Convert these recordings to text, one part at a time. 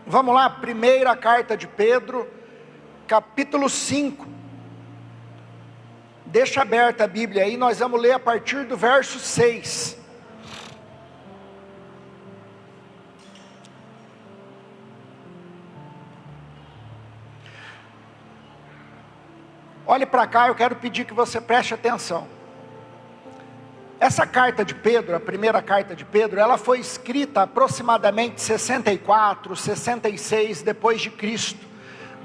Vamos lá, primeira carta de Pedro, capítulo 5. Deixa aberta a Bíblia aí, nós vamos ler a partir do verso 6. Olhe para cá, eu quero pedir que você preste atenção. Essa carta de Pedro, a primeira carta de Pedro, ela foi escrita aproximadamente 64, 66 depois de Cristo,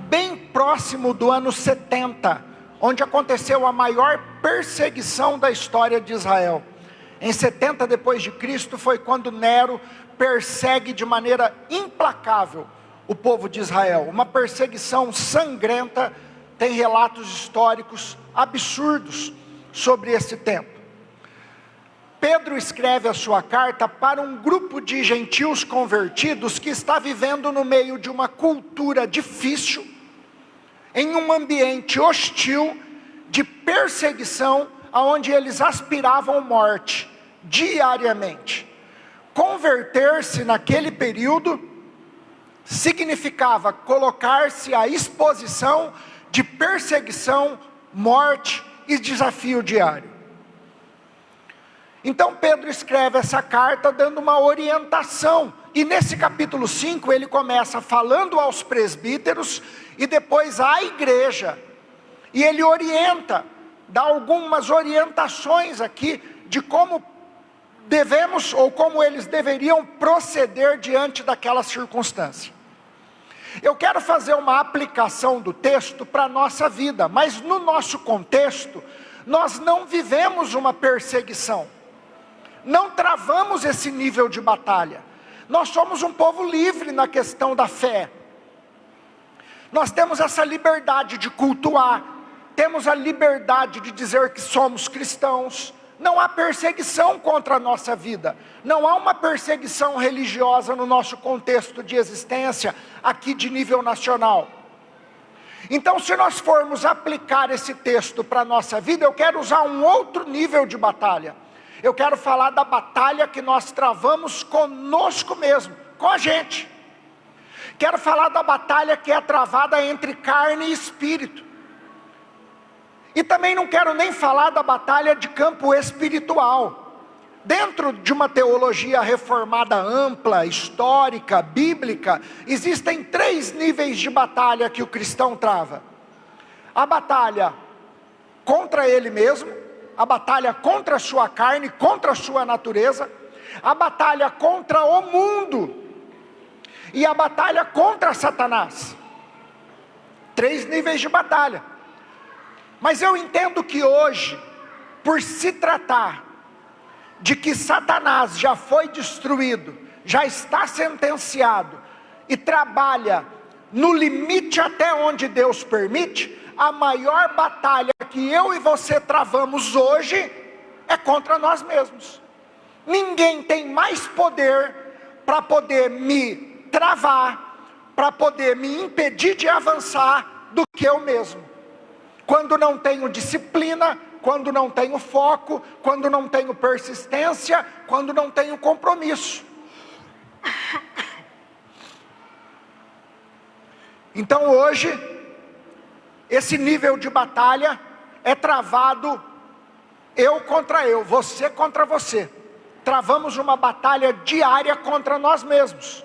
bem próximo do ano 70, onde aconteceu a maior perseguição da história de Israel. Em 70 depois de Cristo foi quando Nero persegue de maneira implacável o povo de Israel, uma perseguição sangrenta. Tem relatos históricos absurdos sobre esse tempo. Pedro escreve a sua carta para um grupo de gentios convertidos que está vivendo no meio de uma cultura difícil, em um ambiente hostil, de perseguição, onde eles aspiravam morte diariamente. Converter-se naquele período significava colocar-se à exposição de perseguição, morte e desafio diário. Então Pedro escreve essa carta dando uma orientação, e nesse capítulo 5 ele começa falando aos presbíteros e depois à igreja, e ele orienta, dá algumas orientações aqui de como devemos, ou como eles deveriam proceder diante daquela circunstância. Eu quero fazer uma aplicação do texto para a nossa vida, mas no nosso contexto, nós não vivemos uma perseguição. Não travamos esse nível de batalha. Nós somos um povo livre na questão da fé. Nós temos essa liberdade de cultuar, temos a liberdade de dizer que somos cristãos. Não há perseguição contra a nossa vida. Não há uma perseguição religiosa no nosso contexto de existência, aqui de nível nacional. Então, se nós formos aplicar esse texto para a nossa vida, eu quero usar um outro nível de batalha. Eu quero falar da batalha que nós travamos conosco mesmo, com a gente. Quero falar da batalha que é travada entre carne e espírito. E também não quero nem falar da batalha de campo espiritual. Dentro de uma teologia reformada ampla, histórica, bíblica, existem 3 níveis de batalha que o cristão trava. A batalha contra ele mesmo, a batalha contra a sua carne, contra a sua natureza, a batalha contra o mundo e a batalha contra Satanás. 3 níveis de batalha. Mas eu entendo que hoje, por se tratar de que Satanás já foi destruído, já está sentenciado e trabalha no limite até onde Deus permite, a maior batalha que eu e você travamos hoje é contra nós mesmos. Ninguém tem mais poder para poder me travar, para poder me impedir de avançar do que eu mesmo. Quando não tenho disciplina, quando não tenho foco, quando não tenho persistência, quando não tenho compromisso. Então hoje, esse nível de batalha é travado eu contra eu, você contra você. Travamos uma batalha diária contra nós mesmos,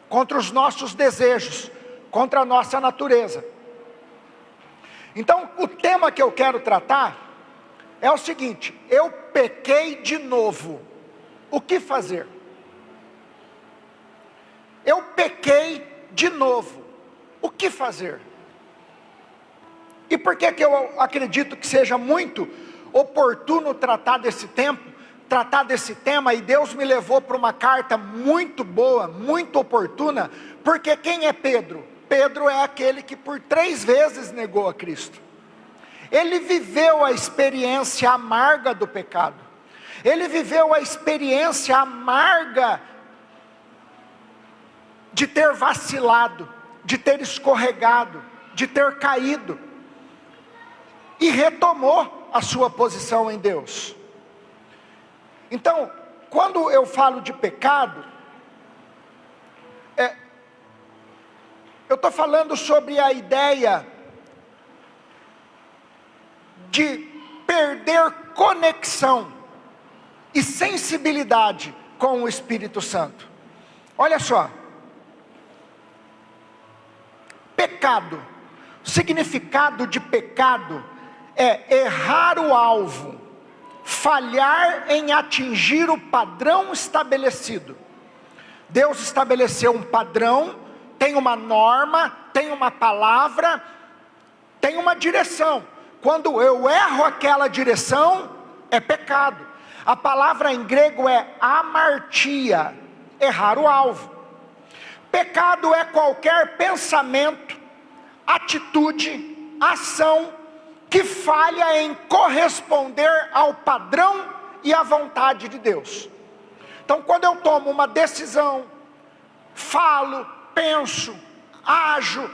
contra os nossos desejos, contra a nossa natureza. Então o tema que eu quero tratar é o seguinte: eu pequei de novo, o que fazer? Eu pequei de novo, o que fazer? E por que eu acredito que seja muito oportuno tratar desse tema, e Deus me levou para uma carta muito boa, muito oportuna, porque quem é Pedro? Pedro é aquele que por 3 vezes negou a Cristo. Ele viveu a experiência amarga do pecado. Ele viveu a experiência amarga de ter vacilado, de ter escorregado, de ter caído. E retomou a sua posição em Deus. Então, quando eu falo de pecado, estou falando sobre a ideia de perder conexão e sensibilidade com o Espírito Santo. Olha só, pecado, o significado de pecado é errar o alvo, falhar em atingir o padrão estabelecido. Deus estabeleceu um padrão, tem uma norma, tem uma palavra, tem uma direção. Quando eu erro aquela direção, é pecado. A palavra em grego é amartia, errar o alvo. Pecado é qualquer pensamento, atitude, ação que falha em corresponder ao padrão e à vontade de Deus. Então, quando eu tomo uma decisão, falo, penso, ajo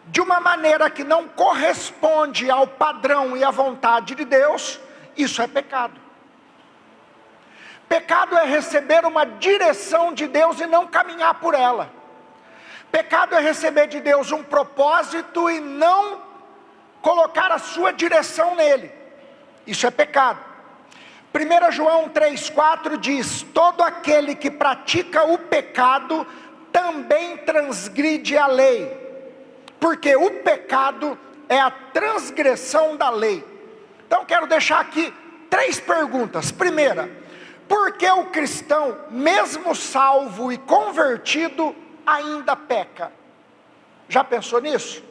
de uma maneira que não corresponde ao padrão e à vontade de Deus, isso é pecado. Pecado é receber uma direção de Deus e não caminhar por ela. Pecado é receber de Deus um propósito e não colocar a sua direção nele. Isso é pecado. 1 João 3,4 diz: todo aquele que pratica o pecado também transgride a lei, porque o pecado é a transgressão da lei. Então quero deixar aqui 3 perguntas. Primeira, por que o cristão, mesmo salvo e convertido, ainda peca? Já pensou nisso?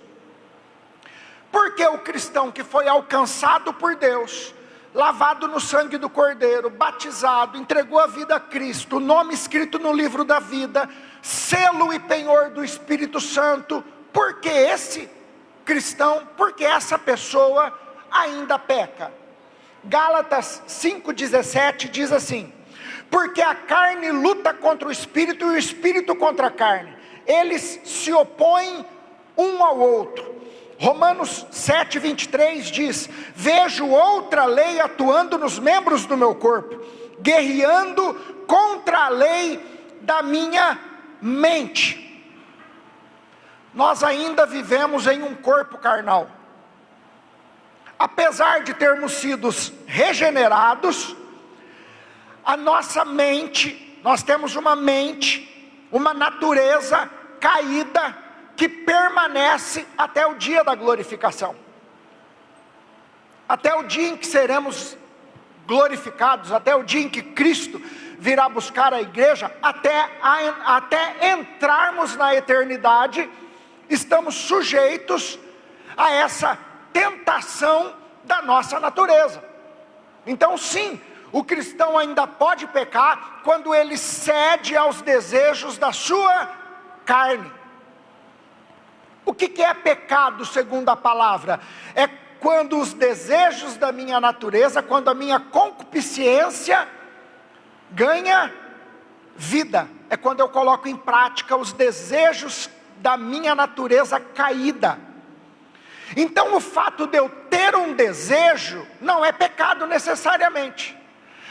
Por que o cristão que foi alcançado por Deus, lavado no sangue do Cordeiro, batizado, entregou a vida a Cristo, o nome escrito no livro da vida, selo e penhor do Espírito Santo, por que esse cristão, por que essa pessoa ainda peca? Gálatas 5,17 diz assim: porque a carne luta contra o Espírito e o Espírito contra a carne, eles se opõem um ao outro. Romanos 7,23 diz: vejo outra lei atuando nos membros do meu corpo, guerreando contra a lei da minha mente. Nós ainda vivemos em um corpo carnal. Apesar de termos sido regenerados, a nossa mente, nós temos uma mente, uma natureza caída, que permanece até o dia da glorificação. Até o dia em que seremos glorificados, até o dia em que Cristo virá buscar a igreja, até entrarmos na eternidade, estamos sujeitos a essa tentação da nossa natureza. Então sim, o cristão ainda pode pecar quando ele cede aos desejos da sua carne. O que é pecado segundo a palavra? É quando os desejos da minha natureza, quando a minha concupiscência ganha vida. É quando eu coloco em prática os desejos da minha natureza caída. Então o fato de eu ter um desejo não é pecado necessariamente.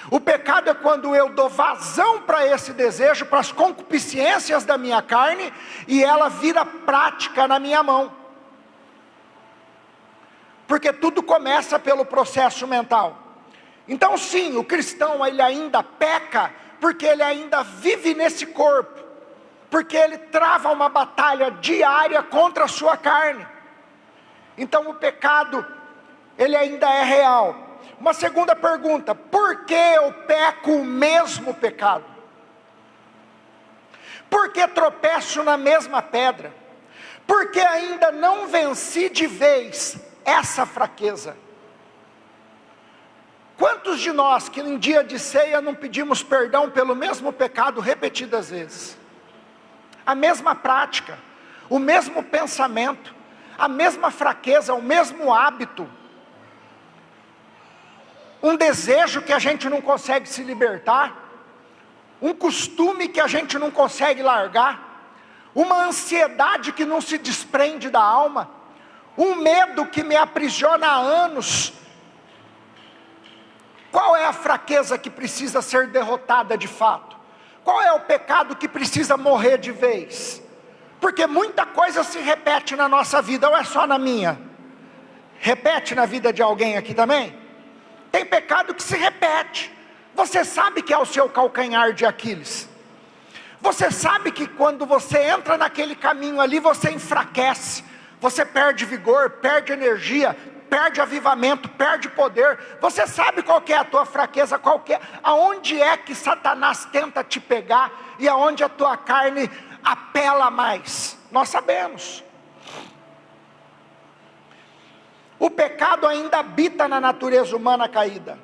O pecado é quando eu dou vazão para esse desejo, para as concupiscências da minha carne, e ela vira prática na minha mão. Porque tudo começa pelo processo mental. Então sim, o cristão ele ainda peca, porque ele ainda vive nesse corpo, porque ele trava uma batalha diária contra a sua carne. Então o pecado, ele ainda é real. Uma segunda pergunta: por que eu peco o mesmo pecado? Por que tropeço na mesma pedra? Por que ainda não venci de vez essa fraqueza? Quantos de nós que em dia de ceia não pedimos perdão pelo mesmo pecado repetidas vezes? A mesma prática, o mesmo pensamento, a mesma fraqueza, o mesmo hábito. Um desejo que a gente não consegue se libertar, um costume que a gente não consegue largar, uma ansiedade que não se desprende da alma, um medo que me aprisiona há anos. Qual é a fraqueza que precisa ser derrotada de fato? Qual é o pecado que precisa morrer de vez? Porque muita coisa se repete na nossa vida, ou é só na minha? Repete na vida de alguém aqui também? Tem pecado que se repete. Você sabe que é o seu calcanhar de Aquiles. Você sabe que quando você entra naquele caminho ali, você enfraquece. Você perde vigor, perde energia, perde avivamento, perde poder. Você sabe qual que é a tua fraqueza, aonde é que Satanás tenta te pegar e aonde a tua carne apela mais. Nós sabemos. O pecado ainda habita na natureza humana caída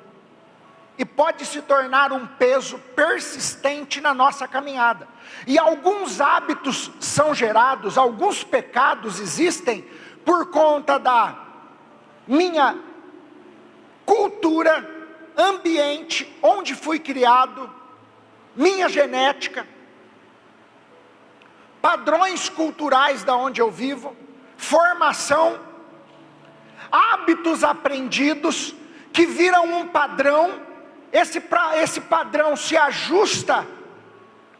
e pode se tornar um peso persistente na nossa caminhada. E alguns hábitos são gerados, alguns pecados existem por conta da minha cultura, ambiente, onde fui criado, minha genética, padrões culturais da onde eu vivo, formação, hábitos aprendidos que viram um padrão. Esse padrão se ajusta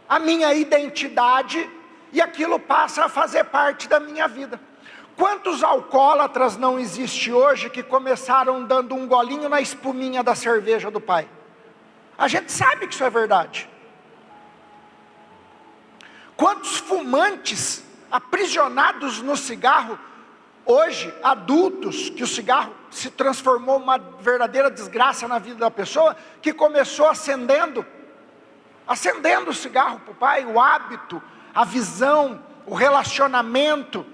à minha identidade e aquilo passa a fazer parte da minha vida. Quantos alcoólatras não existe hoje que começaram dando um golinho na espuminha da cerveja do pai? A gente sabe que isso é verdade. Quantos fumantes aprisionados no cigarro, hoje adultos, que o cigarro se transformou uma verdadeira desgraça na vida da pessoa, que começou acendendo o cigarro para o pai, o hábito, a visão, o relacionamento.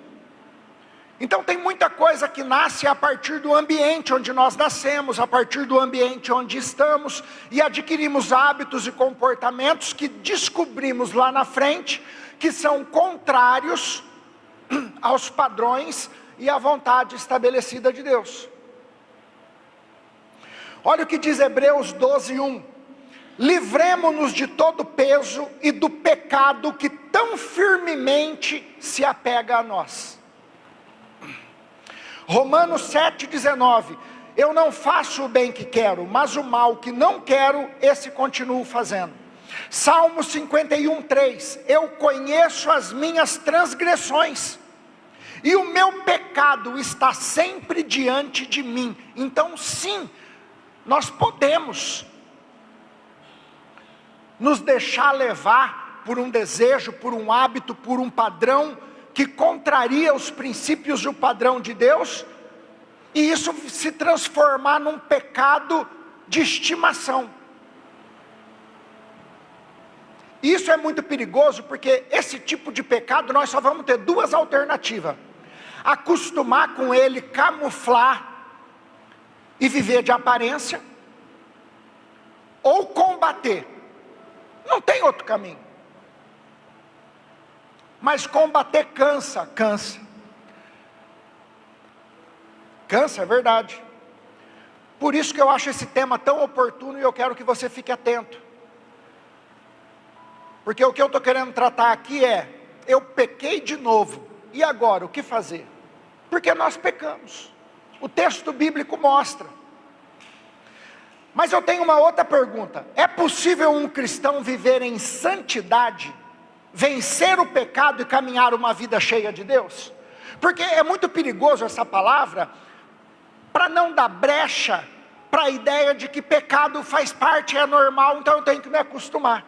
Então tem muita coisa que nasce a partir do ambiente onde nós nascemos, a partir do ambiente onde estamos, e adquirimos hábitos e comportamentos que descobrimos lá na frente, que são contrários aos padrões e à vontade estabelecida de Deus. Olha o que diz Hebreus 12:1. Livremo-nos de todo peso e do pecado que tão firmemente se apega a nós. Romanos 7:19. Eu não faço o bem que quero, mas o mal que não quero, esse continuo fazendo. Salmo 51:3. Eu conheço as minhas transgressões e o meu pecado está sempre diante de mim. Então sim, nós podemos nos deixar levar por um desejo, por um hábito, por um padrão que contraria os princípios e o padrão de Deus, e isso se transformar num pecado de estimação. Isso é muito perigoso, porque esse tipo de pecado nós só vamos ter duas alternativas: acostumar com ele, camuflar e viver de aparência, ou combater. Não tem outro caminho. Mas combater cansa. Cansa, é verdade. Por isso que eu acho esse tema tão oportuno e eu quero que você fique atento. Porque o que eu estou querendo tratar aqui é: eu pequei de novo, e agora o que fazer? Porque nós pecamos. O texto bíblico mostra. Mas eu tenho uma outra pergunta: é possível um cristão viver em santidade, vencer o pecado e caminhar uma vida cheia de Deus? Porque é muito perigoso essa palavra, para não dar brecha para a ideia de que pecado faz parte, é normal, então eu tenho que me acostumar.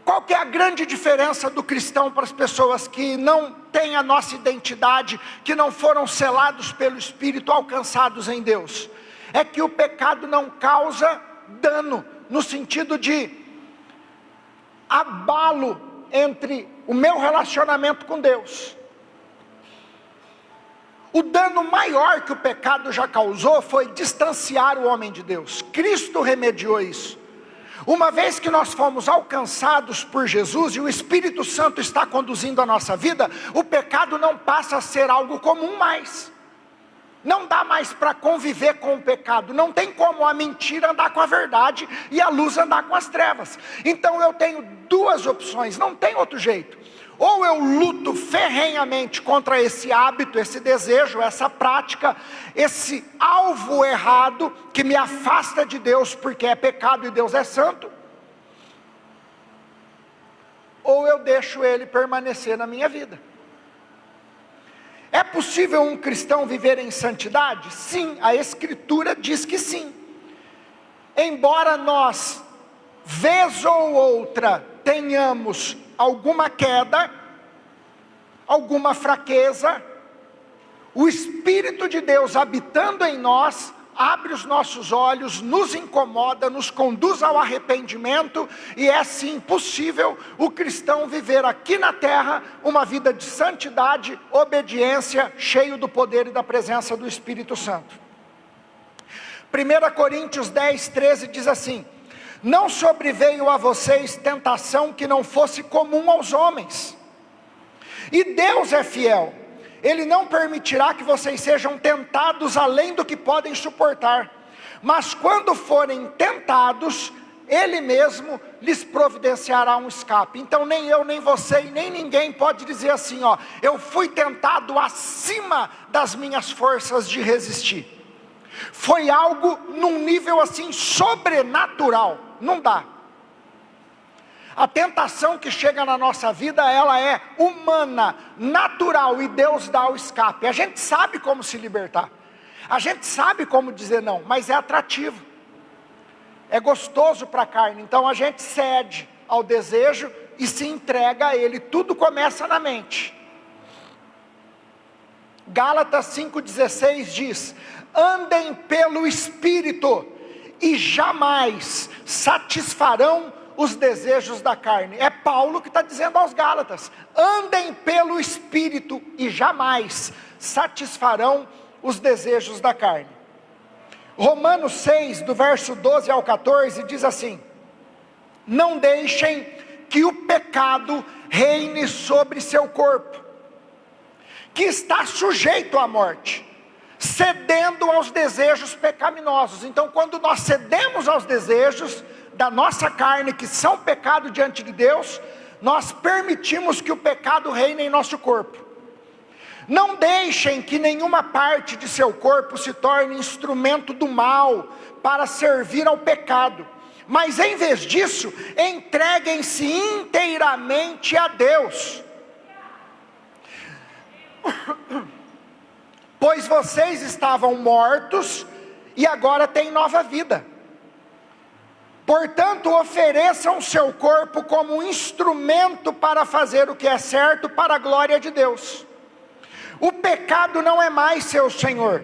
Qual que é a grande diferença do cristão para as pessoas que não têm a nossa identidade, que não foram selados pelo Espírito, alcançados em Deus? É que o pecado não causa dano, no sentido de abalo entre o meu relacionamento com Deus. O dano maior que o pecado já causou foi distanciar o homem de Deus. Cristo remediou isso. Uma vez que nós fomos alcançados por Jesus e o Espírito Santo está conduzindo a nossa vida, o pecado não passa a ser algo comum mais. Não dá mais para conviver com o pecado. Não tem como a mentira andar com a verdade e a luz andar com as trevas. Então eu tenho duas opções, não tem outro jeito. Ou eu luto ferrenhamente contra esse hábito, esse desejo, essa prática, esse alvo errado que me afasta de Deus porque é pecado e Deus é santo. Ou eu eu deixo ele permanecer na minha vida. É possível um cristão viver em santidade? Sim, a Escritura diz que sim. Embora nós, vez ou outra, tenhamos alguma queda, alguma fraqueza, o Espírito de Deus habitando em nós, abre os nossos olhos, nos incomoda, nos conduz ao arrependimento, e é sim possível o cristão viver aqui na terra uma vida de santidade, obediência, cheio do poder e da presença do Espírito Santo. 1 Coríntios 10, 13 diz assim: não sobreveio a vocês tentação que não fosse comum aos homens, e Deus é fiel, Ele não permitirá que vocês sejam tentados além do que podem suportar, mas quando forem tentados, Ele mesmo lhes providenciará um escape. Então nem eu, nem você e nem ninguém pode dizer assim, eu fui tentado acima das minhas forças de resistir. Foi algo num nível assim sobrenatural, não dá. A tentação que chega na nossa vida, ela é humana, natural, e Deus dá o escape. A gente sabe como se libertar, a gente sabe como dizer não, mas é atrativo, é gostoso para a carne, então a gente cede ao desejo e se entrega a ele. Tudo começa na mente. Gálatas 5,16 diz: andem pelo Espírito e jamais satisfarão os desejos da carne. É Paulo que está dizendo aos Gálatas: andem pelo Espírito e jamais satisfarão os desejos da carne. Romanos 6, do verso 12 ao 14, diz assim: não deixem que o pecado reine sobre seu corpo, que está sujeito à morte, cedendo aos desejos pecaminosos. Então, quando nós cedemos aos desejos da nossa carne, que são pecado diante de Deus, nós permitimos que o pecado reine em nosso corpo. Não deixem que nenhuma parte de seu corpo se torne instrumento do mal para servir ao pecado, mas em vez disso, entreguem-se inteiramente a Deus. Pois vocês estavam mortos e agora têm nova vida. Portanto, ofereçam seu corpo como um instrumento para fazer o que é certo para a glória de Deus. O pecado não é mais seu senhor,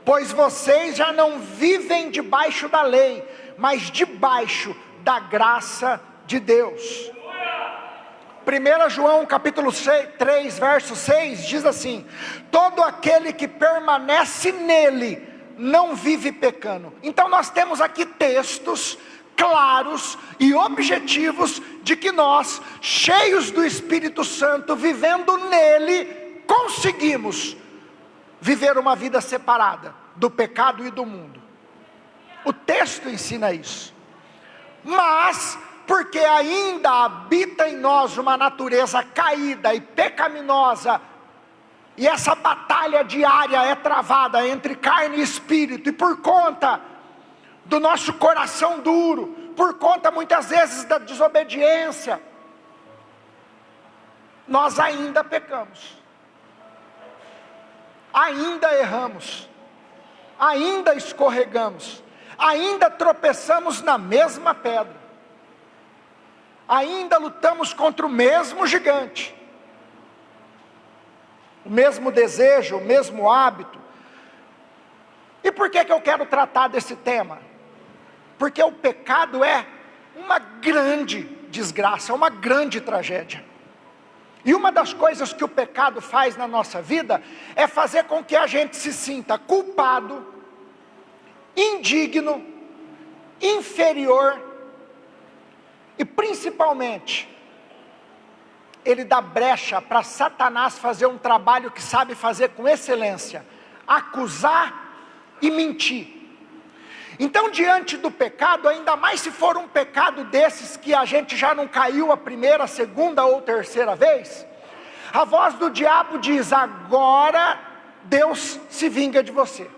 pois vocês já não vivem debaixo da lei, mas debaixo da graça de Deus. 1 João capítulo 3, verso 6 diz assim: todo aquele que permanece nele não vive pecando. Então nós temos aqui textos claros e objetivos de que nós, cheios do Espírito Santo, vivendo nele, conseguimos viver uma vida separada do pecado e do mundo. O texto ensina isso. Mas porque ainda habita em nós uma natureza caída e pecaminosa, e essa batalha diária é travada entre carne e espírito, e por conta do nosso coração duro, por conta muitas vezes da desobediência, nós ainda pecamos, ainda erramos, ainda escorregamos, ainda tropeçamos na mesma pedra, ainda lutamos contra o mesmo gigante, o mesmo desejo, o mesmo hábito. E por que eu quero tratar desse tema? Porque o pecado é uma grande desgraça, uma grande tragédia. E uma das coisas que o pecado faz na nossa vida é fazer com que a gente se sinta culpado, indigno, inferior, e principalmente, ele dá brecha para Satanás fazer um trabalho que sabe fazer com excelência: acusar e mentir. Então, diante do pecado, ainda mais se for um pecado desses que a gente já não caiu a primeira, segunda ou terceira vez, a voz do diabo diz: agora Deus se vinga de você.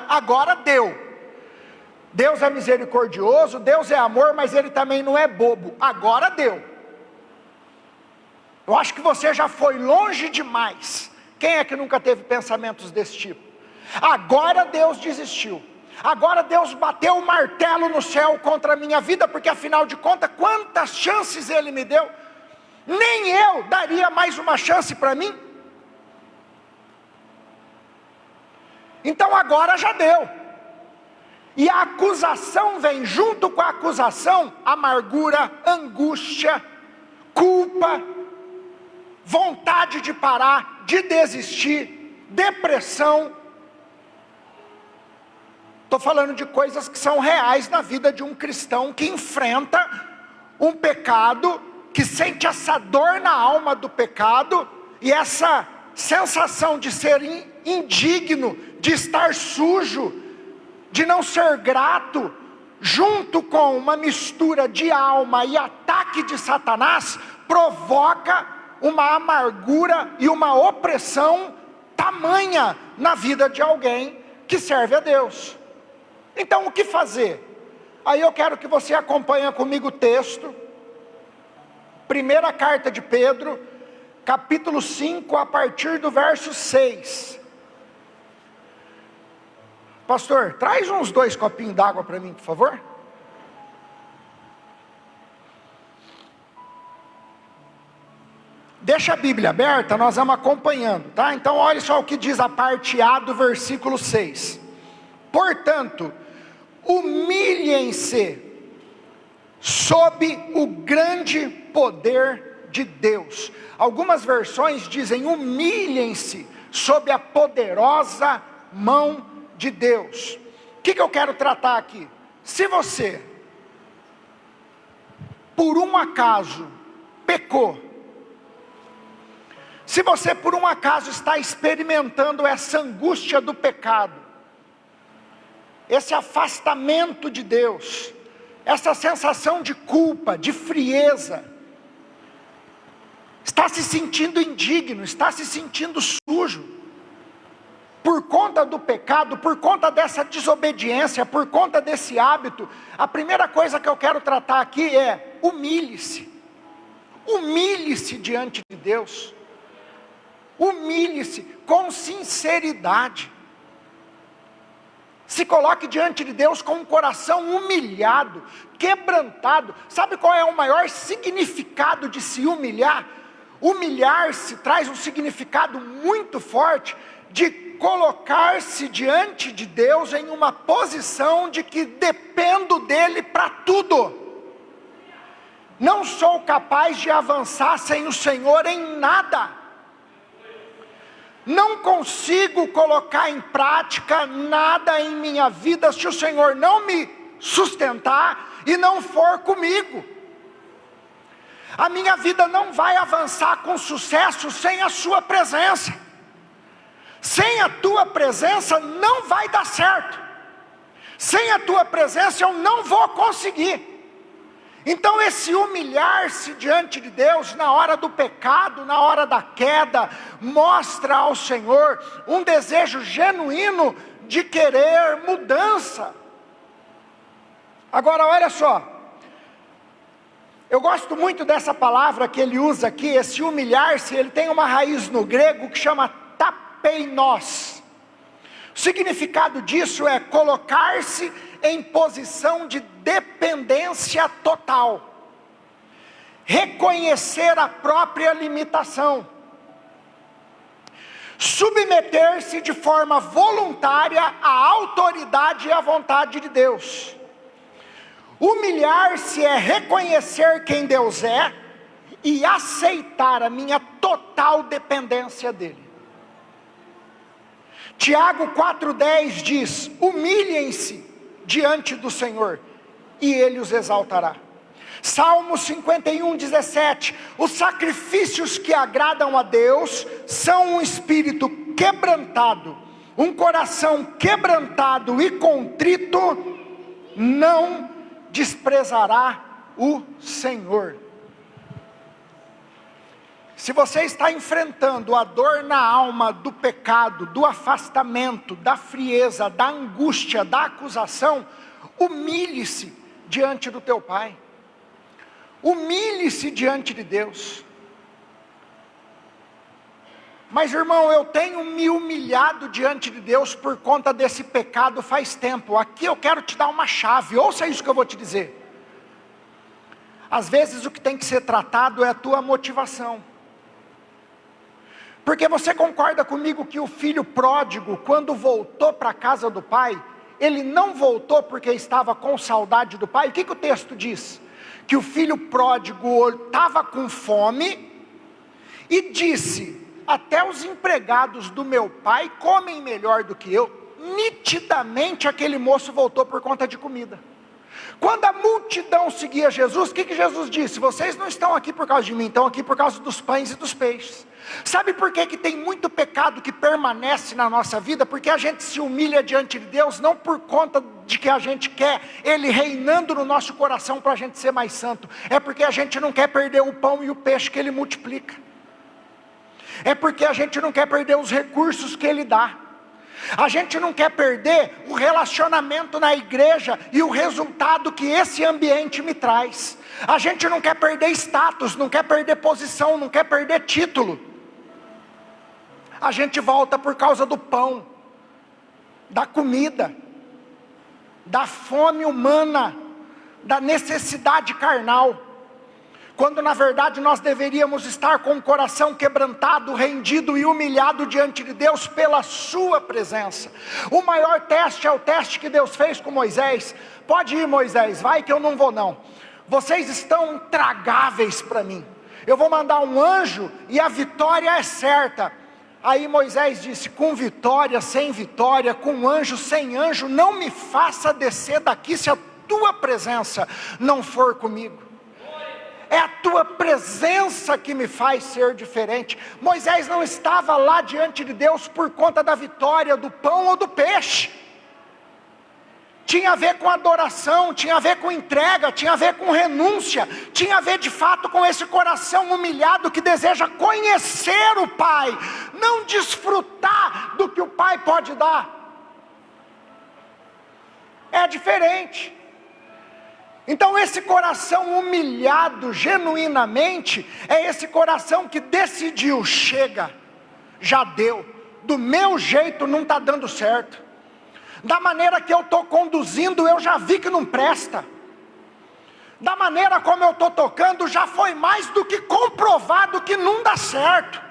Agora deu. Deus é misericordioso, Deus é amor, mas Ele também não é bobo. Agora deu. Eu acho que você já foi longe demais. Quem é que nunca teve pensamentos desse tipo? Agora Deus desistiu. Agora Deus bateu o martelo no céu contra a minha vida, porque afinal de contas, quantas chances Ele me deu? Nem eu daria mais uma chance para mim. Então agora já deu. E a acusação vem junto com a acusação, amargura, angústia, culpa, vontade de parar, de desistir, depressão. Estou falando de coisas que são reais na vida de um cristão que enfrenta um pecado, que sente essa dor na alma do pecado, e essa sensação de ser indigno, de estar sujo, de não ser grato, junto com uma mistura de alma e ataque de Satanás, provoca uma amargura e uma opressão tamanha na vida de alguém que serve a Deus. Então o que fazer? Aí eu quero que você acompanhe comigo o texto, primeira carta de Pedro, capítulo 5, a partir do verso 6. Pastor, traz uns 2 copinhos d'água para mim, por favor. Deixa a Bíblia aberta, nós vamos acompanhando, tá? Então olha só o que diz a parte A do versículo 6. Portanto, humilhem-se sob o grande poder de Deus. Algumas versões dizem humilhem-se sob a poderosa mão de Deus. O que eu quero tratar aqui? Se você, por um acaso, pecou, se você por um acaso está experimentando essa angústia do pecado, esse afastamento de Deus, essa sensação de culpa, de frieza, está se sentindo indigno, está se sentindo sujo, por conta do pecado, por conta dessa desobediência, por conta desse hábito, a primeira coisa que eu quero tratar aqui é: humilhe-se. Humilhe-se diante de Deus. Humilhe-se com sinceridade. Se coloque diante de Deus com um coração humilhado, quebrantado. Sabe qual é o maior significado de se humilhar? Humilhar-se traz um significado muito forte de colocar-se diante de Deus em uma posição de que dependo dele para tudo. Não sou capaz de avançar sem o Senhor em nada. Não consigo colocar em prática nada em minha vida se o Senhor não me sustentar e não for comigo. A minha vida não vai avançar com sucesso sem a sua presença. Sem a tua presença não vai dar certo. Sem a tua presença eu não vou conseguir. Então esse humilhar-se diante de Deus na hora do pecado, na hora da queda, mostra ao Senhor um desejo genuíno de querer mudança. Agora olha só, eu gosto muito dessa palavra que ele usa aqui, esse humilhar-se, ele tem uma raiz no grego que chama tapeinos. O significado disso é colocar-se em posição de dependência total, reconhecer a própria limitação, submeter-se de forma voluntária à autoridade e à vontade de Deus. Humilhar-se é reconhecer quem Deus é e aceitar a minha total dependência dele. Tiago 4,10 diz: humilhem-se diante do Senhor e Ele os exaltará. Salmo 51,17: os sacrifícios que agradam a Deus são um espírito quebrantado, um coração quebrantado e contrito, não desprezará o Senhor. Se você está enfrentando a dor na alma do pecado, do afastamento, da frieza, da angústia, da acusação, Humilhe-se diante do teu pai. Humilhe-se diante de Deus. Mas irmão, eu tenho me humilhado diante de Deus por conta desse pecado faz tempo. Aqui eu quero te dar uma chave, ouça isso que eu vou te dizer. Às vezes o que tem que ser tratado é a tua motivação. Porque você concorda comigo que o filho pródigo, quando voltou para a casa do pai, ele não voltou porque estava com saudade do pai? O que o texto diz? Que o filho pródigo estava com fome e disse: até os empregados do meu pai comem melhor do que eu. Nitidamente aquele moço voltou por conta de comida. Quando a multidão seguia Jesus, o que Jesus disse? Vocês não estão aqui por causa de mim, estão aqui por causa dos pães e dos peixes. Sabe por que tem muito pecado que permanece na nossa vida? Porque a gente se humilha diante de Deus, não por conta de que a gente quer Ele reinando no nosso coração para a gente ser mais santo. É porque a gente não quer perder o pão e o peixe que Ele multiplica. É porque a gente não quer perder os recursos que Ele dá. A gente não quer perder o relacionamento na igreja e o resultado que esse ambiente me traz. A gente não quer perder status, não quer perder posição, não quer perder título. A gente volta por causa do pão, da comida, da fome humana, da necessidade carnal. Quando na verdade nós deveríamos estar com o coração quebrantado, rendido e humilhado diante de Deus pela sua presença. O maior teste é o teste que Deus fez com Moisés. Pode ir, Moisés, vai que eu não vou não. Vocês estão intragáveis para mim. Eu vou mandar um anjo e a vitória é certa. Aí Moisés disse: com vitória, sem vitória, com anjo, sem anjo, não me faça descer daqui se a tua presença não for comigo. É a tua presença que me faz ser diferente. Moisés não estava lá diante de Deus por conta da vitória, do pão ou do peixe. Tinha a ver com adoração, tinha a ver com entrega, tinha a ver com renúncia, tinha a ver de fato com esse coração humilhado que deseja conhecer o Pai, não desfrutar do que o Pai pode dar. É diferente. Então esse coração humilhado genuinamente, é esse coração que decidiu: chega, já deu, do meu jeito não está dando certo, da maneira que eu estou conduzindo eu já vi que não presta, da maneira como eu estou tocando já foi mais do que comprovado que não dá certo.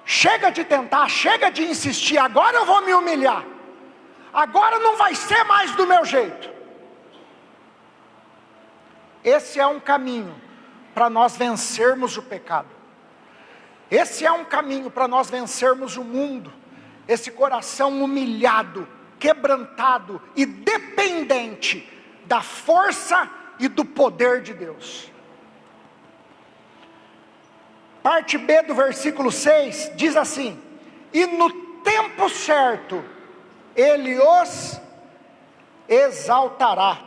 Chega de tentar, chega de insistir, agora eu vou me humilhar. Agora não vai ser mais do meu jeito. Esse é um caminho para nós vencermos o pecado. Esse é um caminho para nós vencermos o mundo. Esse coração humilhado, quebrantado e dependente da força e do poder de Deus. Parte B do versículo 6 diz assim: e no tempo certo Ele os exaltará.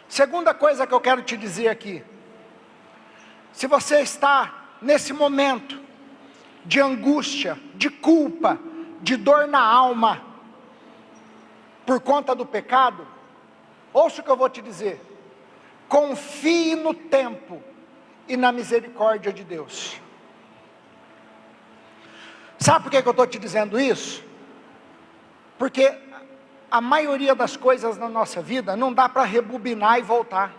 Segunda coisa que eu quero te dizer aqui: se você está nesse momento de angústia, de culpa, de dor na alma, por conta do pecado, ouça o que eu vou te dizer: confie no tempo e na misericórdia de Deus. Sabe por que eu estou te dizendo isso? Porque a maioria das coisas na nossa vida não dá para rebobinar e voltar.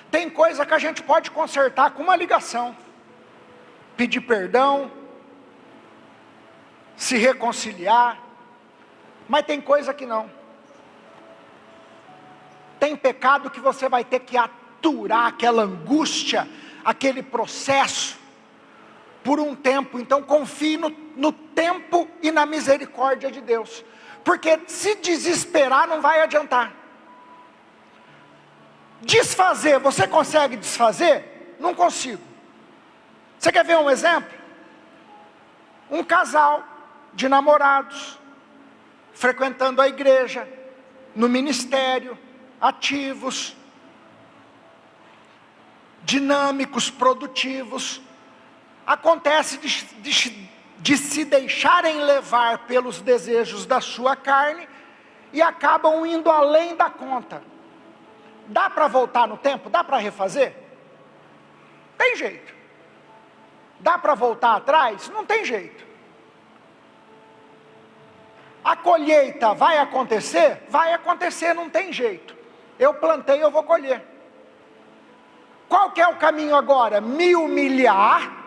Tem coisa que a gente pode consertar com uma ligação, pedir perdão, se reconciliar, mas tem coisa que não. Tem pecado que você vai ter que aturar aquela angústia, aquele processo, por um tempo. Então confie no tempo e na misericórdia de Deus, porque se desesperar não vai adiantar. Desfazer, você consegue desfazer? Não consigo. Você quer ver um exemplo? Um casal de namorados, frequentando a igreja, no ministério, ativos, dinâmicos, produtivos, acontece de se deixarem levar pelos desejos da sua carne e acabam indo além da conta. Dá para voltar no tempo? Dá para refazer? Tem jeito. Dá para voltar atrás? Não tem jeito. A colheita vai acontecer? Vai acontecer, não tem jeito. Eu plantei, eu vou colher. Qual que é o caminho agora? Me humilhar.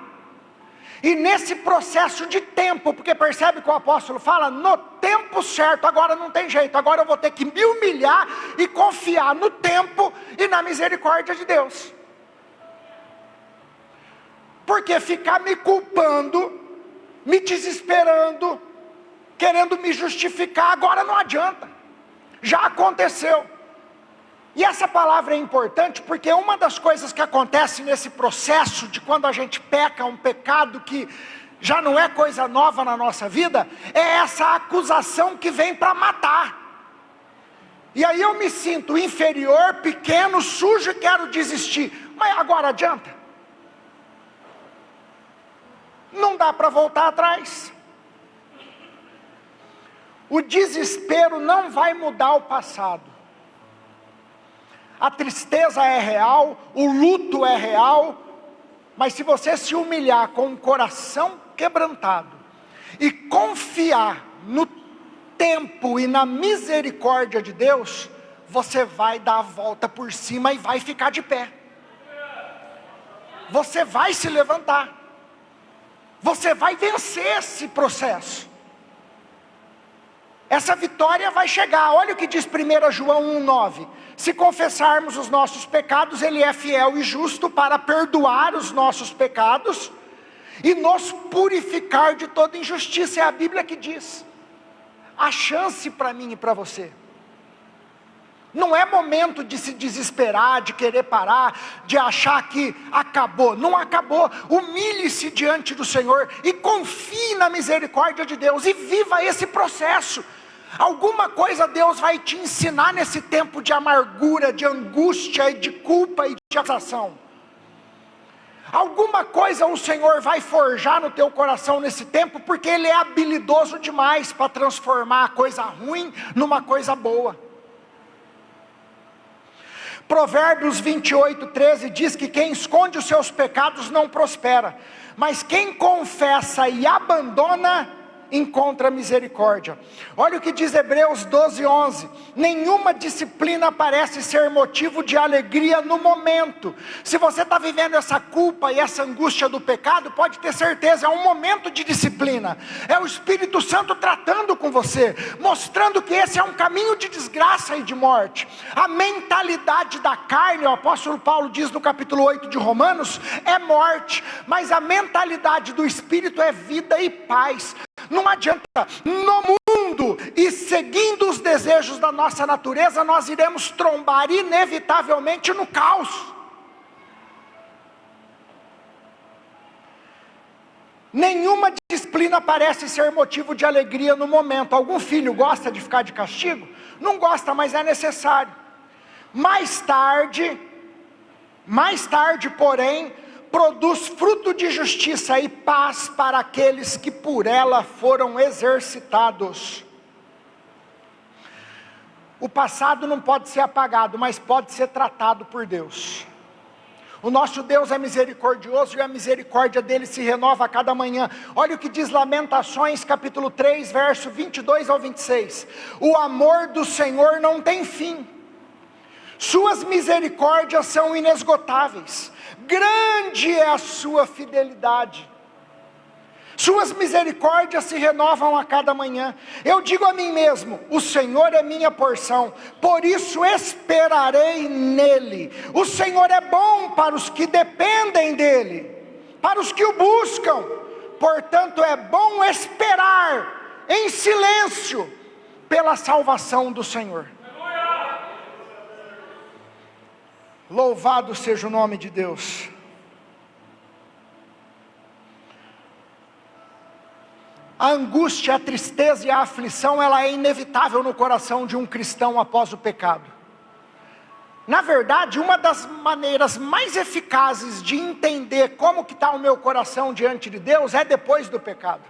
E nesse processo de tempo, porque percebe que o apóstolo fala, no tempo certo, agora não tem jeito, agora eu vou ter que me humilhar e confiar no tempo e na misericórdia de Deus. Porque ficar me culpando, me desesperando, querendo me justificar, agora não adianta, já aconteceu. E essa palavra é importante porque uma das coisas que acontece nesse processo de quando a gente peca, um pecado que já não é coisa nova na nossa vida, é essa acusação que vem para matar. E aí eu me sinto inferior, pequeno, sujo e quero desistir. Mas agora adianta? Não dá para voltar atrás. O desespero não vai mudar o passado. A tristeza é real, o luto é real, mas se você se humilhar com o coração quebrantado e confiar no tempo e na misericórdia de Deus, você vai dar a volta por cima e vai ficar de pé. Você vai se levantar. Você vai vencer esse processo. Essa vitória vai chegar. Olha o que diz 1 João 1,9. Se confessarmos os nossos pecados, Ele é fiel e justo para perdoar os nossos pecados e nos purificar de toda injustiça. É a Bíblia que diz. A chance para mim e para você. Não é momento de se desesperar, de querer parar, de achar que acabou. Não acabou. Humilhe-se diante do Senhor e confie na misericórdia de Deus e viva esse processo. Alguma coisa Deus vai te ensinar nesse tempo de amargura, de angústia e de culpa e de acusação. Alguma coisa o Senhor vai forjar no teu coração nesse tempo, porque Ele é habilidoso demais para transformar a coisa ruim numa coisa boa. Provérbios 28:13 diz que quem esconde os seus pecados não prospera, mas quem confessa e abandona encontra misericórdia. Olha o que diz Hebreus 12:11. Nenhuma disciplina parece ser motivo de alegria no momento. Se você está vivendo essa culpa e essa angústia do pecado, pode ter certeza, é um momento de disciplina. É o Espírito Santo tratando com você, mostrando que esse é um caminho de desgraça e de morte. A mentalidade da carne, o apóstolo Paulo diz no capítulo 8 de Romanos, é morte. Mas a mentalidade do Espírito é vida e paz. Não adianta, no mundo e seguindo os desejos da nossa natureza, nós iremos trombar inevitavelmente no caos. Nenhuma disciplina parece ser motivo de alegria no momento. Algum filho gosta de ficar de castigo? Não gosta, mas é necessário. Mais tarde, porém, produz fruto de justiça e paz para aqueles que por ela foram exercitados. O passado não pode ser apagado, mas pode ser tratado por Deus. O nosso Deus é misericordioso e a misericórdia dele se renova a cada manhã. Olha o que diz Lamentações capítulo 3, verso 22 ao 26. O amor do Senhor não tem fim. Suas misericórdias são inesgotáveis. Grande é a sua fidelidade. Suas misericórdias se renovam a cada manhã. Eu digo a mim mesmo, o Senhor é minha porção, por isso esperarei nele. O Senhor é bom para os que dependem dele, para os que o buscam. Portanto é bom esperar em silêncio pela salvação do Senhor. Louvado seja o nome de Deus. A angústia, a tristeza e a aflição, ela é inevitável no coração de um cristão após o pecado. Na verdade, uma das maneiras mais eficazes de entender como que está o meu coração diante de Deus é depois do pecado.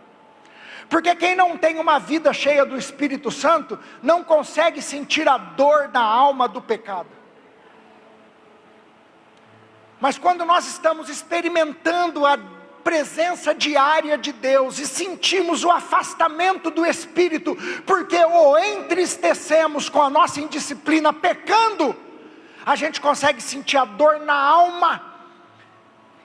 Porque quem não tem uma vida cheia do Espírito Santo, não consegue sentir a dor na alma do pecado. Mas quando nós estamos experimentando a presença diária de Deus e sentimos o afastamento do Espírito, porque o entristecemos com a nossa indisciplina pecando, a gente consegue sentir a dor na alma,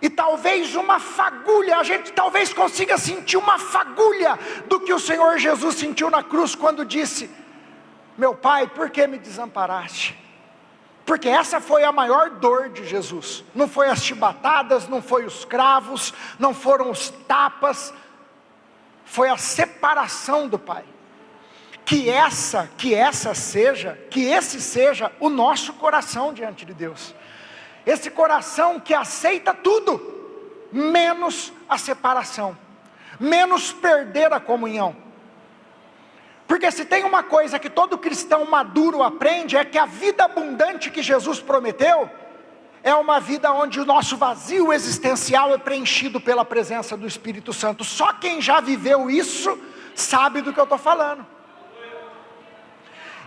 e talvez uma fagulha, a gente talvez consiga sentir uma fagulha do que o Senhor Jesus sentiu na cruz, quando disse: meu Pai, por que me desamparaste? Porque essa foi a maior dor de Jesus, não foi as chibatadas, não foi os cravos, não foram os tapas, foi a separação do Pai. Que esse seja o nosso coração diante de Deus. Esse coração que aceita tudo, menos a separação, menos perder a comunhão. Porque se tem uma coisa que todo cristão maduro aprende, é que a vida abundante que Jesus prometeu, é uma vida onde o nosso vazio existencial é preenchido pela presença do Espírito Santo. Só quem já viveu isso, sabe do que eu estou falando.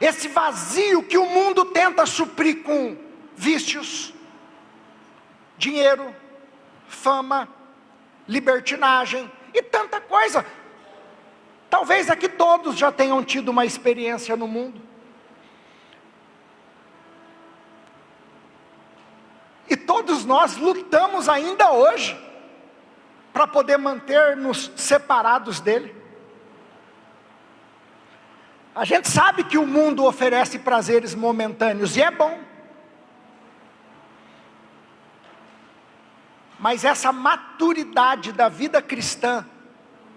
Esse vazio que o mundo tenta suprir com vícios, dinheiro, fama, libertinagem e tanta coisa. Talvez aqui todos já tenham tido uma experiência no mundo. E todos nós lutamos ainda hoje para poder manter-nos separados dele. A gente sabe que o mundo oferece prazeres momentâneos, e é bom. Mas essa maturidade da vida cristã,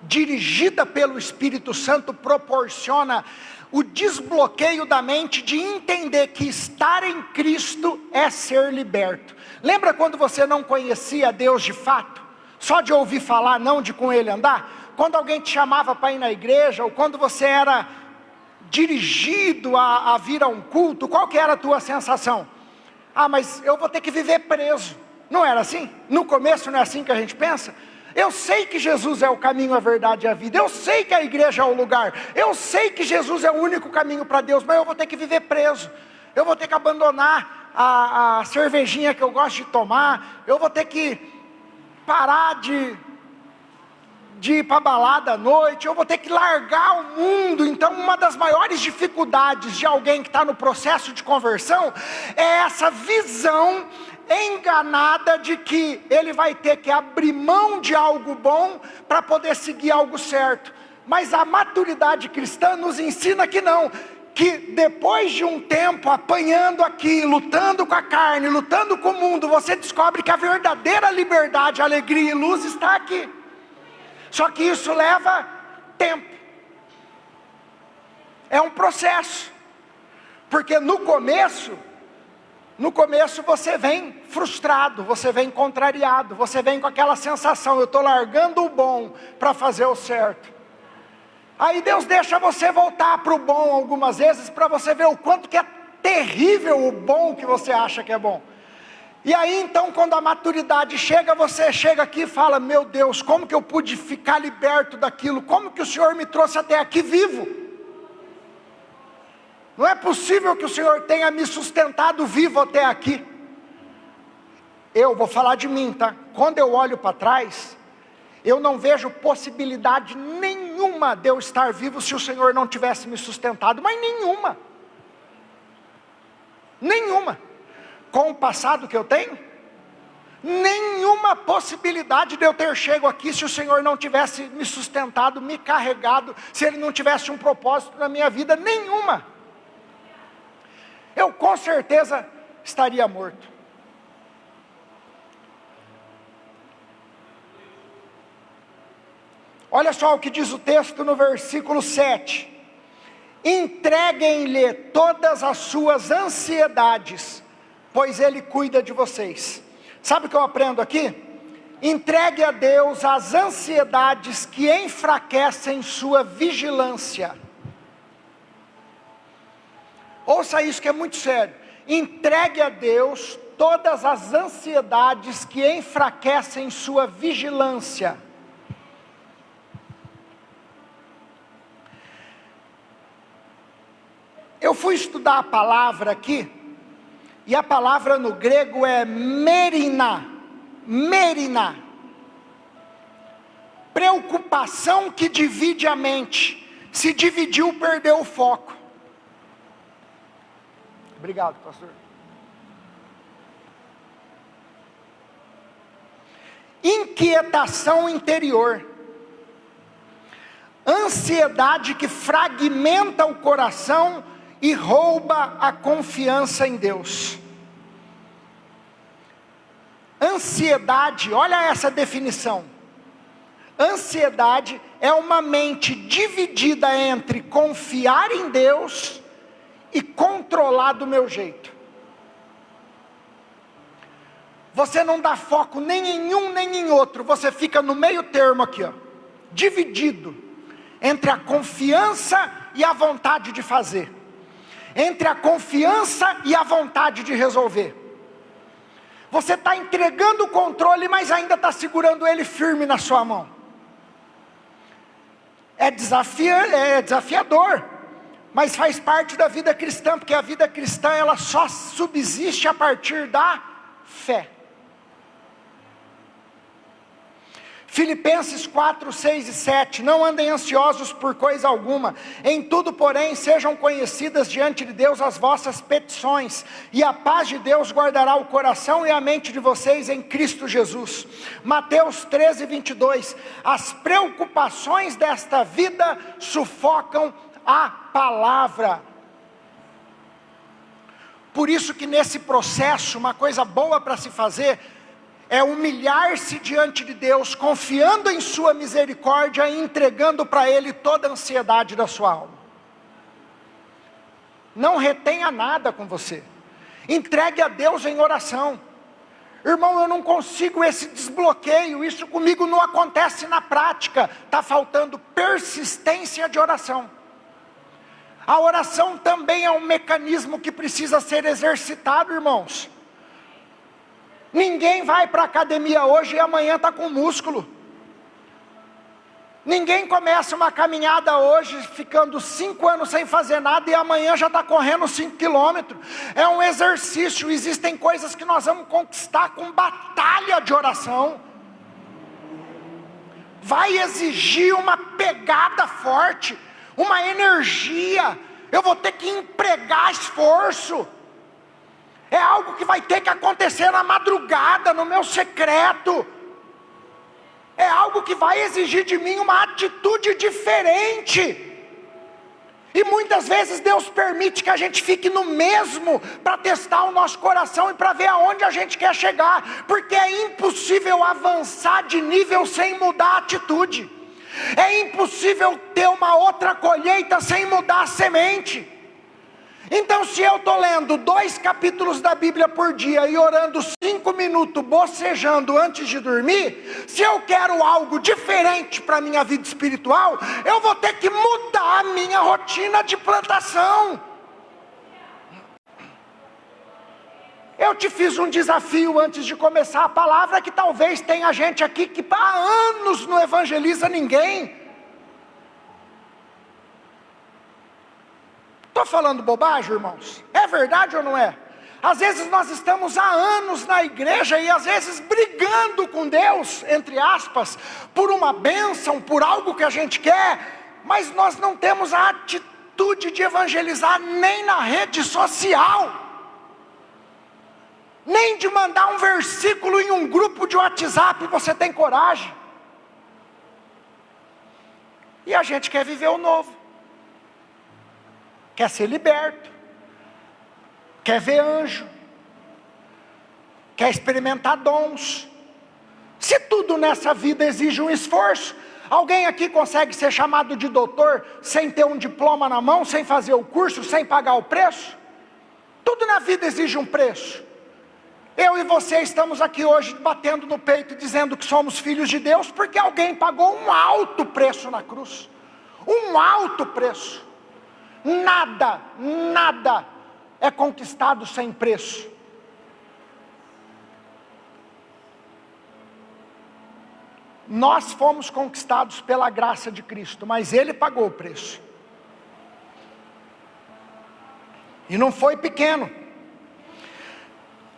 dirigida pelo Espírito Santo, proporciona o desbloqueio da mente de entender que estar em Cristo é ser liberto. Lembra quando você não conhecia Deus de fato? Só de ouvir falar, não de com Ele andar? Quando alguém te chamava para ir na igreja, ou quando você era dirigido a vir a um culto, qual que era a tua sensação? Ah, mas eu vou ter que viver preso. Não era assim? No começo não é assim que a gente pensa? Eu sei que Jesus é o caminho, a verdade e a vida. Eu sei que a igreja é o lugar. Eu sei que Jesus é o único caminho para Deus, mas eu vou ter que viver preso. Eu vou ter que abandonar a cervejinha que eu gosto de tomar. Eu vou ter que parar de ir para a balada à noite, eu vou ter que largar o mundo. Então uma das maiores dificuldades de alguém que está no processo de conversão, é essa visão enganada de que ele vai ter que abrir mão de algo bom, para poder seguir algo certo. Mas a maturidade cristã nos ensina que não, que depois de um tempo apanhando aqui, lutando com a carne, lutando com o mundo, você descobre que a verdadeira liberdade, alegria e luz está aqui. Só que isso leva tempo. É um processo. Porque no começo você vem frustrado, você vem contrariado, você vem com aquela sensação: eu estou largando o bom para fazer o certo. Aí Deus deixa você voltar para o bom algumas vezes, para você ver o quanto que é terrível o bom que você acha que é bom. E aí então, quando a maturidade chega, você chega aqui e fala: meu Deus, como que eu pude ficar liberto daquilo? Como que o Senhor me trouxe até aqui vivo? Não é possível que o Senhor tenha me sustentado vivo até aqui. Eu vou falar de mim, tá? Quando eu olho para trás, eu não vejo possibilidade nenhuma de eu estar vivo se o Senhor não tivesse me sustentado, mas nenhuma. Nenhuma. Com o passado que eu tenho, nenhuma possibilidade de eu ter chego aqui se o Senhor não tivesse me sustentado, me carregado, se Ele não tivesse um propósito na minha vida, nenhuma. Eu com certeza estaria morto. Olha só o que diz o texto no versículo 7. Entreguem-lhe todas as suas ansiedades, pois Ele cuida de vocês. Sabe o que eu aprendo aqui? Entregue a Deus as ansiedades que enfraquecem sua vigilância. Ouça isso que é muito sério. Entregue a Deus todas as ansiedades que enfraquecem sua vigilância. Eu fui estudar a palavra aqui, e a palavra no grego é merina. Merina. Preocupação que divide a mente. Se dividiu, perdeu o foco. Obrigado, pastor. Inquietação interior. Ansiedade que fragmenta o coração e rouba a confiança em Deus. Ansiedade, olha essa definição. Ansiedade é uma mente dividida entre confiar em Deus e controlar do meu jeito. Você não dá foco nem em um nem em outro, você fica no meio termo aqui, ó, dividido entre a confiança e a vontade de fazer, entre a confiança e a vontade de resolver. Você está entregando o controle, mas ainda está segurando ele firme na sua mão. É desafiador, mas faz parte da vida cristã, porque a vida cristã ela só subsiste a partir da fé. Filipenses 4, 6 e 7, não andem ansiosos por coisa alguma, em tudo porém sejam conhecidas diante de Deus as vossas petições, e a paz de Deus guardará o coração e a mente de vocês em Cristo Jesus. Mateus 13, 22, as preocupações desta vida sufocam a palavra. Por isso que nesse processo, uma coisa boa para se fazer, é humilhar-se diante de Deus, confiando em sua misericórdia e entregando para Ele toda a ansiedade da sua alma. Não retenha nada com você, entregue a Deus em oração. Irmão, eu não consigo esse desbloqueio, isso comigo não acontece na prática, está faltando persistência de oração. A oração também é um mecanismo que precisa ser exercitado, irmãos. Ninguém vai para a academia hoje e amanhã está com músculo. Ninguém começa uma caminhada hoje ficando 5 anos sem fazer nada e amanhã já está correndo 5 quilômetros. É um exercício, existem coisas que nós vamos conquistar com batalha de oração. Vai exigir uma pegada forte, uma energia. Eu vou ter que empregar esforço. É algo que vai ter que acontecer na madrugada, no meu secreto. É algo que vai exigir de mim uma atitude diferente. E muitas vezes Deus permite que a gente fique no mesmo, para testar o nosso coração e para ver aonde a gente quer chegar. Porque é impossível avançar de nível sem mudar a atitude. É impossível ter uma outra colheita sem mudar a semente. Então se eu estou lendo 2 capítulos da Bíblia por dia e orando 5 minutos, bocejando antes de dormir, se eu quero algo diferente para a minha vida espiritual, eu vou ter que mudar a minha rotina de plantação. Eu te fiz um desafio antes de começar a palavra, que talvez tenha gente aqui que há anos não evangeliza ninguém. Estou falando bobagem, irmãos? É verdade ou não é? Às vezes nós estamos há anos na igreja e às vezes brigando com Deus, entre aspas, por uma bênção, por algo que a gente quer, mas nós não temos a atitude de evangelizar nem na rede social, nem de mandar um versículo em um grupo de WhatsApp. Você tem coragem? E a gente quer viver o novo, quer ser liberto, quer ver anjo, quer experimentar dons. Se tudo nessa vida exige um esforço, alguém aqui consegue ser chamado de doutor sem ter um diploma na mão, sem fazer o curso, sem pagar o preço? Tudo na vida exige um preço. Eu e você estamos aqui hoje batendo no peito e dizendo que somos filhos de Deus, porque alguém pagou um alto preço na cruz. Um alto preço. Nada é conquistado sem preço. Nós fomos conquistados pela graça de Cristo, mas Ele pagou o preço. E não foi pequeno.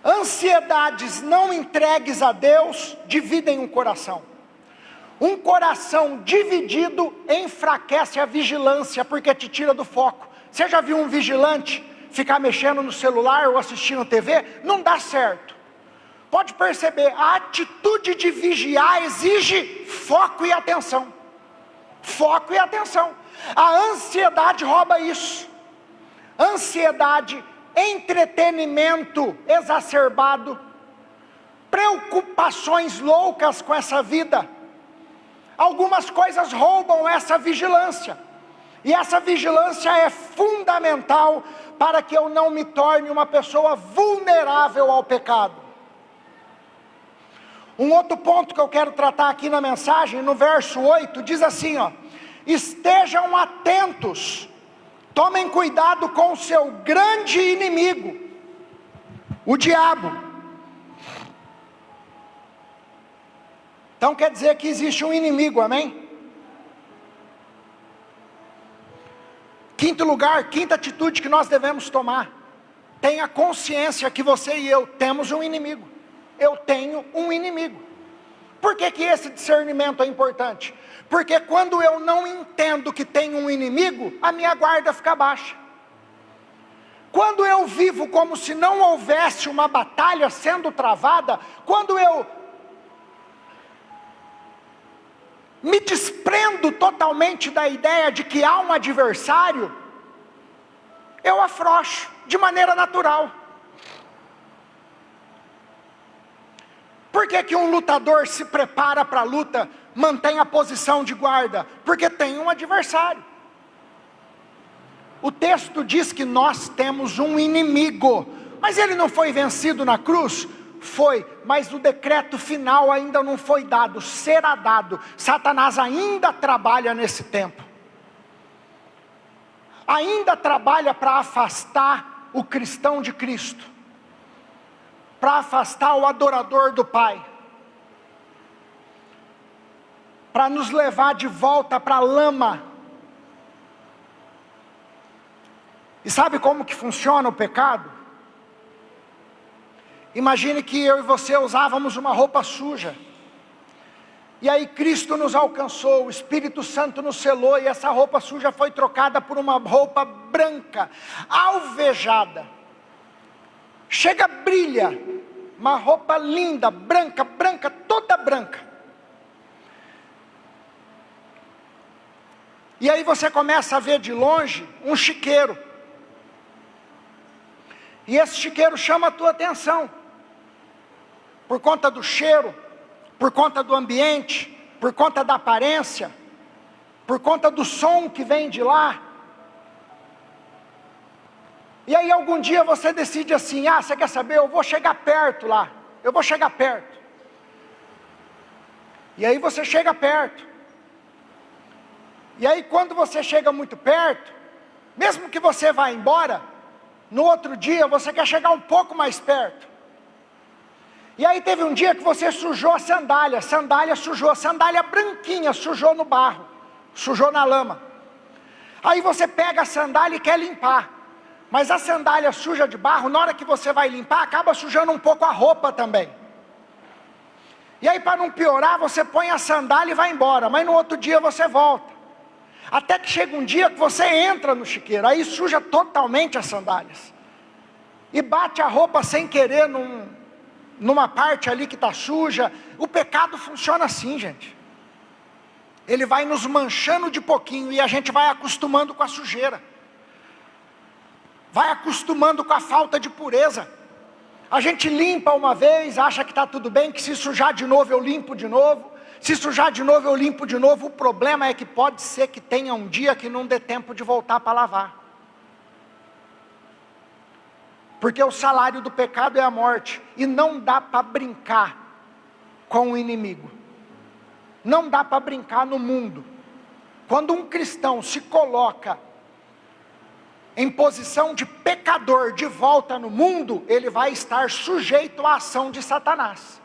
Ansiedades não entregues a Deus dividem um coração. Um coração dividido enfraquece a vigilância, porque te tira do foco. Você já viu um vigilante ficar mexendo no celular ou assistindo TV? Não dá certo. Pode perceber, a atitude de vigiar exige foco e atenção. Foco e atenção. A ansiedade rouba isso. Ansiedade, entretenimento exacerbado, preocupações loucas com essa vida. Algumas coisas roubam essa vigilância. E essa vigilância é fundamental para que eu não me torne uma pessoa vulnerável ao pecado. Um outro ponto que eu quero tratar aqui na mensagem, no verso 8, diz assim, ó: estejam atentos, tomem cuidado com o seu grande inimigo, o diabo. Então quer dizer que existe um inimigo, amém? Quinto lugar, quinta atitude que nós devemos tomar: tenha consciência que você e eu temos um inimigo. Eu tenho um inimigo. Por que que esse discernimento é importante? Porque quando eu não entendo que tenho um inimigo, a minha guarda fica baixa. Quando eu vivo como se não houvesse uma batalha sendo travada, quando eu me desprendo totalmente da ideia de que há um adversário, eu afrouxo de maneira natural. Por que que um lutador se prepara para a luta, mantém a posição de guarda? Porque tem um adversário. O texto diz que nós temos um inimigo, mas ele não foi vencido na cruz? Foi, mas o decreto final ainda não foi dado, será dado. Satanás ainda trabalha nesse tempo. Ainda trabalha para afastar o cristão de Cristo, para afastar o adorador do Pai, para nos levar de volta para a lama. E sabe como que funciona o pecado? Imagine que eu e você usávamos uma roupa suja, e aí Cristo nos alcançou, o Espírito Santo nos selou, e essa roupa suja foi trocada por uma roupa branca, alvejada. Chega, brilha, uma roupa linda, branca, branca, toda branca. E aí você começa a ver de longe um chiqueiro. E esse chiqueiro chama a tua atenção. Por conta do cheiro, por conta do ambiente, por conta da aparência, por conta do som que vem de lá. E aí algum dia você decide assim, você quer saber, eu vou chegar perto lá, eu vou chegar perto. E aí você chega perto. E aí quando você chega muito perto, mesmo que você vá embora, no outro dia você quer chegar um pouco mais perto. E aí teve um dia que você sujou a sandália sujou, a sandália branquinha sujou no barro, sujou na lama. Aí você pega a sandália e quer limpar. Mas a sandália suja de barro, na hora que você vai limpar, acaba sujando um pouco a roupa também. E aí para não piorar, você põe a sandália e vai embora, mas no outro dia você volta. Até que chega um dia que você entra no chiqueiro, aí suja totalmente as sandálias. E bate a roupa sem querer numa parte ali que está suja. O pecado funciona assim, gente. Ele vai nos manchando de pouquinho e a gente vai acostumando com a sujeira. Vai acostumando com a falta de pureza. A gente limpa uma vez, acha que está tudo bem, que se sujar de novo eu limpo de novo. Se sujar de novo eu limpo de novo. O problema é que pode ser que tenha um dia que não dê tempo de voltar para lavar. Porque o salário do pecado é a morte. E não dá para brincar com o inimigo. Não dá para brincar no mundo. Quando um cristão se coloca em posição de pecador de volta no mundo, ele vai estar sujeito à ação de Satanás.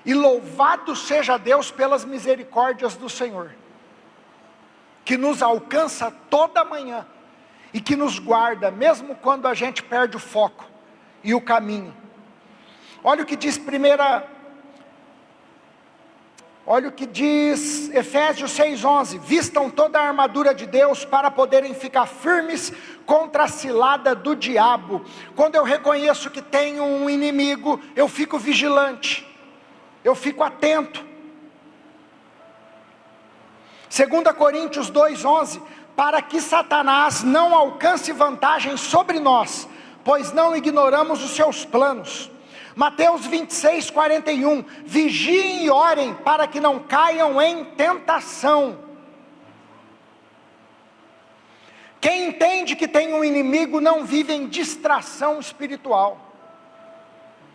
E louvado seja Deus pelas misericórdias do Senhor, que nos alcança toda manhã, e que nos guarda, mesmo quando a gente perde o foco e o caminho. Olha o que diz Efésios 6:11, vistam toda a armadura de Deus para poderem ficar firmes contra a cilada do diabo. Quando eu reconheço que tenho um inimigo, eu fico vigilante, eu fico atento. 2 Coríntios 2:11, para que Satanás não alcance vantagem sobre nós, pois não ignoramos os seus planos. Mateus 26:41, vigiem e orem para que não caiam em tentação. Quem entende que tem um inimigo não vive em distração espiritual.